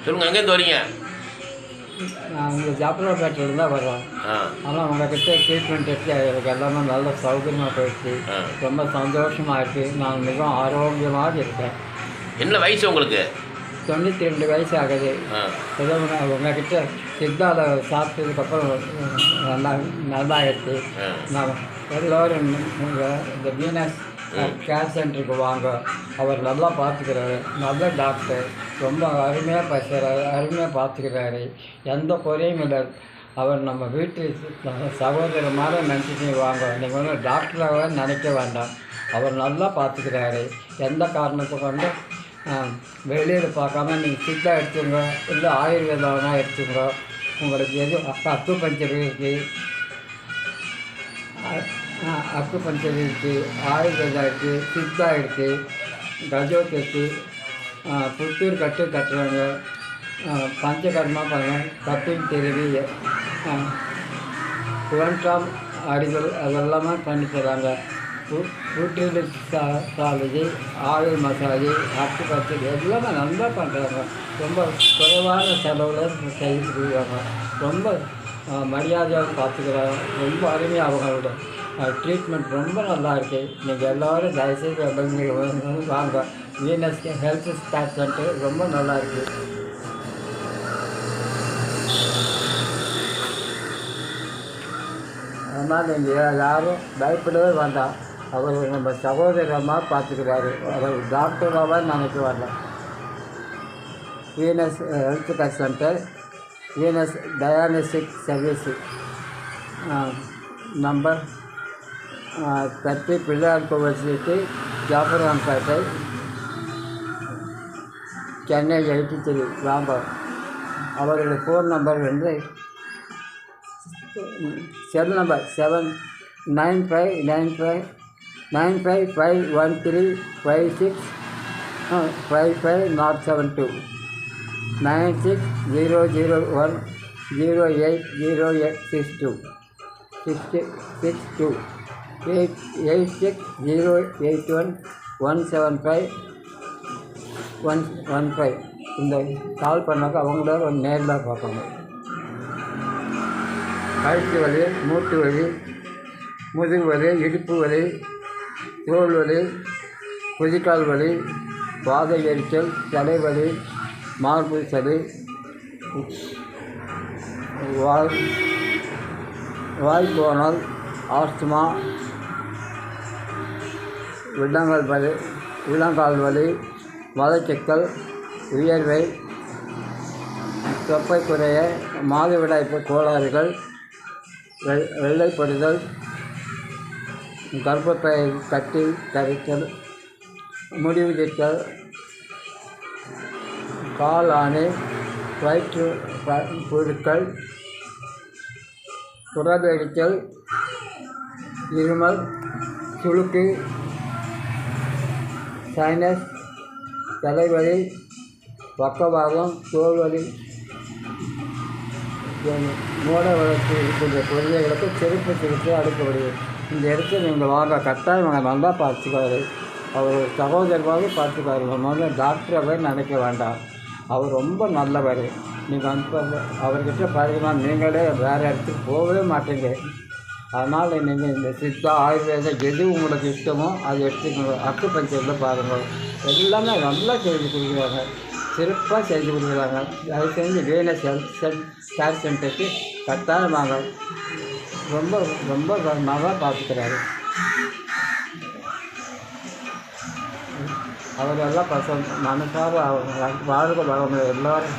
சொல்லுங்கள், எங்கேருந்து வரீங்க? நான் இங்கே ஜாப்பராப்பேட்டையில் தான் வர்றோம். ஆனால் உங்கள்கிட்ட ட்ரீட்மெண்ட் எடுத்து எனக்கு எல்லாமே நல்ல சௌகரியமாக போயிடுச்சு. ரொம்ப சந்தோஷமாக இருக்குது. நான் மிகவும் ஆரோக்கியமாக இருக்கேன். என்ன வயசு உங்களுக்கு? 92 வயசு ஆகுது. ஏதோ உங்கள்கிட்ட சித்தாவில் சாப்பிட்டதுக்கப்புறம் நல்லா ஆகிடுச்சு. நான் எல்லோரும் இந்த வீனஸ் கேர் சென்டருக்கு வாங்க. அவர் நல்லா பார்த்துக்கிறாரு. நல்ல டாக்டர். ரொம்ப அருமையாக பேசுகிறாரு, அருமையாக பார்த்துக்கிறாரு. எந்த குறையும் இல்லை. அவர் நம்ம வீட்டு சகோதரர் மாதிரி நினச்சிட்டு வாங்க. நீங்கள் வந்து டாக்டராக நினைக்க வேண்டாம். அவர் நல்லா பார்த்துக்கிறாரு. எந்த காரணத்தை கொண்டு வெளியில் பார்க்காம நீங்கள் சித்தா எடுத்துங்க, இல்லை ஆயுர்வேதமாக எடுத்துங்க. உங்களுக்கு எது அக்குபஞ்சர் இருக்குது, அக்குபஞ்சர் இருக்குது, ஆயுர்வேதா இருக்குது, சித்தா இருக்குது, கஜோத் இருக்குது, புத்தூர் கட்டு கட்டுறாங்க, பஞ்சகர்மா பண்ணுறோம், கட்டிங் திருவி, குவன்டாம் அடிகள் அதெல்லாமே பண்ணி தராங்க. ஃபுட்டிலிசாலஜி, ஆயில் மசாஜ், அக்குபஞ்சர் எல்லாமே நல்லா பண்ணுறாங்க. ரொம்ப குறைவான செலவில் செய்துருக்காங்க. ரொம்ப மரியாதையாக பார்த்துக்கிறாங்க. ரொம்ப அருமையாக அவங்களோட ட்ரீட்மெண்ட் ரொம்ப நல்லா இருக்குது. நீங்கள் எல்லோரும் தயவுசெய்து நீங்கள் வாங்க. வீனஸ் ஹெல்த் கேர் சென்டர் ரொம்ப நல்லா இருக்குது. அதனால் நீங்கள் யாரும் பயப்படவே வேண்டாம். அவர் நம்ம சகோதரமாக பார்த்துக்கிறாரு. அவர் டாக்டராக நினைக்க வேண்டாம். Venus health care centre, Venus dialysis service, number 30 Pillaiyar கோவில் ஸ்ட்ரீட்டு, ஜாஃபரான்பேட்டை, சென்னை 83 வாங்க. அவருடைய ஃபோன் நம்பர் வந்து செல் நம்பர் 799513565572 9600108062 662 86081175115. இந்த கால் பண்ணாக்க அவங்கள ஒரு நேரில் பார்ப்பாங்க. கழுத்து வலி, மூட்டு வலி, முதுகு வலி, இடுப்பு வலி, தோல் வலி, குதிக்கால் வலி, பாதை எரிச்சல், தலைவலி, மார்பு சளி, வாய்க்கோணல், ஆஸ்துமா, உள்ளங்கால் வலி, மலச்சிக்கல், உயர்வை, தொப்பை குறைய, மாதவிடாய் கோளாறுகள், வெள்ளைப்படுதல், கர்ப்பப்பை கட்டி கரைத்தல், முடிவுதிட்டல், கால் ஆணை, வயிற்று புழுக்கள், புறவெடித்தல், இருமல், சுளுக்கு, சைனஸ், தலைவலி, பக்கவாதம், தோல்வலி, மூட வளர்ச்சி இருக்கின்ற குழந்தைகளுக்கு சிறப்பு சிகிச்சை அளிக்கப்படுகிறது. இந்த இடத்துல நீங்கள் வாங்க. கட்டாயம் இவங்க நல்லா பார்த்துக்காரு. அவர் சகோதரமாக பார்த்துக்காரு. நம்ம வந்து டாக்டராகவே நினைக்க வேண்டாம். அவர் ரொம்ப நல்லவர். நீங்கள் அந்த அவர்கிட்ட பாருங்கன்னா நீங்களே வேறு இடத்துக்கு போகவே மாட்டீங்க. அதனால் நீங்கள் இந்த சித்தா ஆயுர்வேதம் எது உங்களுக்கு இஷ்டமோ அது எடுத்துக்கோங்க. அக்குபஞ்சரில் பாருங்கள். எல்லாமே நல்லா செஞ்சு கொடுக்குறாங்க. சிறப்பாக செஞ்சு கொடுக்குறாங்க. அது செஞ்சு வீனஸ் ஹெல்த் கேர் சென்டருக்கு கட்டாயமாக ரொம்ப ரொம்ப நல்லா பார்த்துக்கிறாரு. அவரெல்லாம் பசங்க மனசார வாழ்க்கை வளமுறை எல்லோரும்